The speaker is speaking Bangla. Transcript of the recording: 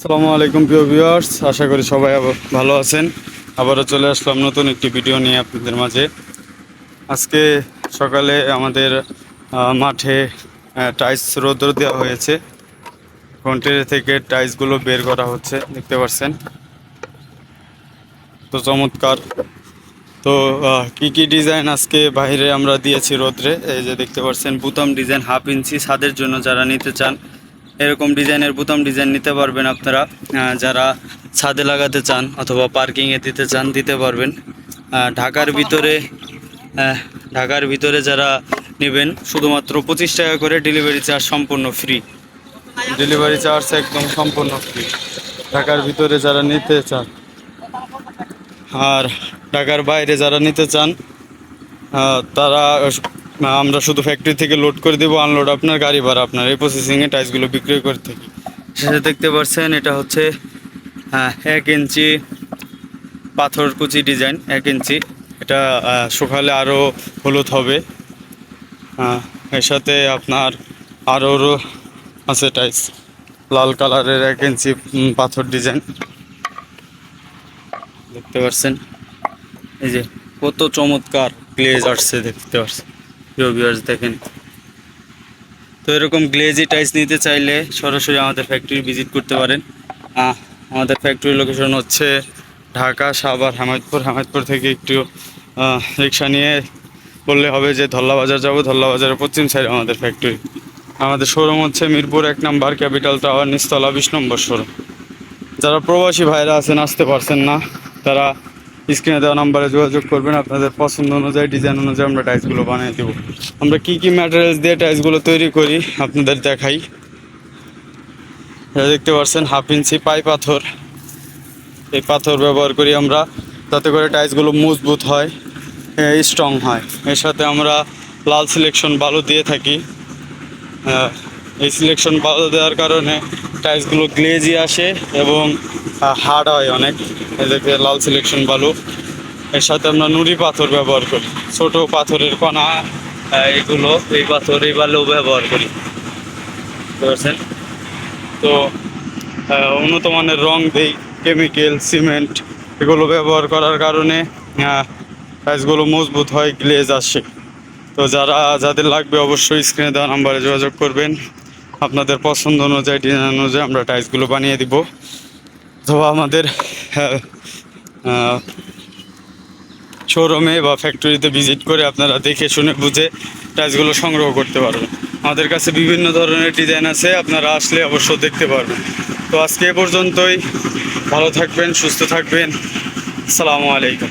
আসসালামু আলাইকুম প্রিয় ভিউয়ার্স, আশা করি সবাই ভালো আছেন। আবারও চলে আসলাম নতুন একটি ভিডিও নিয়ে আপনাদের মাঝে। আজকে সকালে আমাদের মাঠে টাইলস রোদ্র দেওয়া হয়েছে। কন্টেনার থেকে টাইলসগুলো বের করা হচ্ছে, দেখতে পাচ্ছেন। তো চমৎকার। তো কি কি ডিজাইন আজকে বাইরে আমরা দিয়েছি রোদ্রে, এই যে দেখতে পাচ্ছেন বুতাম ডিজাইন 1/2 ইঞ্চি ছাদের জন্য যারা নিতে চান এরকম ডিজাইনের বুতাম ডিজাইন নিতে পারবেন আপনারা। যারা ছাদে লাগাতে চান অথবা পার্কিংয়ে দিতে চান দিতে পারবেন। ঢাকার ভিতরে ঢাকার ভিতরে যারা নেবেন শুধুমাত্র 25 টাকা করে, ডেলিভারি চার্জ সম্পূর্ণ ফ্রি। ডেলিভারি চার্জ একদম সম্পূর্ণ ফ্রি ঢাকার ভিতরে যারা নিতে চান। আর ঢাকার বাইরে যারা নিতে চান তারা আমরা শুধু ফ্যাক্টরি থেকে লোড করে দেবো, আনলোড আপনার, গাড়ি ভাড়া আপনার। এই প্রসেসিংয়ে টাইলসগুলো বিক্রয় করে থাকি। সেটা দেখতে পাচ্ছেন, এটা হচ্ছে 1 ইঞ্চি পাথরকুচি ডিজাইন 1 ইঞ্চি। এটা শুকালে আরও হলুদ হবে। এর সাথে আপনার আরও আছে টাইলস লাল কালারের 1 ইঞ্চি পাথর ডিজাইন, দেখতে পাচ্ছেন। এই যে কত চমৎকার গ্লেজ আসছে, দেখতে পাচ্ছেন প্রিয় ভিউয়ার্স, দেখেন। তো এরকম গ্লেজি টাইলস নিতে চাইলে সরাসরি আমাদের ফ্যাক্টরি ভিজিট করতে পারেন। আমাদের ফ্যাক্টরি লোকেশন হচ্ছে ঢাকা সাভার হেমায়তপুর থেকে একটু রিক্সা নিয়ে বললে হবে যে ধল্লা বাজার যাবো। ধল্লা বাজারের পশ্চিম সাইড আমাদের ফ্যাক্টরি। আমাদের শোরুম হচ্ছে মিরপুর 1 নম্বর ক্যাপিটাল টাওয়ার নিচতলা 20 নম্বর শোরুম। যারা প্রবাসী ভাইরা আছেন, আসতে পারছেন না, তারা স্ক্রিনে দেওয়া নাম্বারে যোগাযোগ করবেন। আপনাদের পছন্দ অনুযায়ী, ডিজাইন অনুযায়ী আমরা টাইলসগুলো বানিয়ে দেবো। আমরা কি কি ম্যাটেরিয়ালস দিয়ে টাইলসগুলো তৈরি করি আপনাদের দেখাই। দেখতে পাচ্ছেন 1/2 ইঞ্চি পাই পাথর। এই পাথর ব্যবহার করি আমরা যাতে করে টাইলসগুলো মজবুত হয়, স্ট্রং হয়। এর সাথে আমরা লাল সিলেকশন বালু দিয়ে থাকি। এই সিলেকশন বালু দেওয়ার কারণে টাইলসগুলো গ্লেজি আসে এবং হার্ড হয় অনেক। এদেরকে লাল সিলেকশন বালু। এর সাথে আমরা নুড়ি পাথর ব্যবহার করি, ছোট পাথরের কণা এগুলো, এই পাথর এই বালু ব্যবহার করি, বুঝতে পারছেন। তো উন্নত মানের রং দেই, কেমিক্যাল, সিমেন্ট এগুলো ব্যবহার করার কারণে টাইলসগুলো মজবুত হয়, গ্লেজ আসে। তো যাদের লাগবে অবশ্যই স্ক্রিনে দেওয়া নাম্বারে যোগাযোগ করবেন। আপনাদের পছন্দ অনুযায়ী, ডিজাইন অনুযায়ী আমরা টাইলসগুলো বানিয়ে দিব। অথবা আমাদের শোরুমে বা ফ্যাক্টরিতে ভিজিট করে আপনারা দেখে শুনে বুঝে টাইলসগুলো সংগ্রহ করতে পারবেন। আমাদের কাছে বিভিন্ন ধরনের ডিজাইন আছে, আপনারা আসলে অবশ্য দেখতে পারবেন। তো আজকে এ পর্যন্তই। ভালো থাকবেন, সুস্থ থাকবেন। আসসালামু আলাইকুম।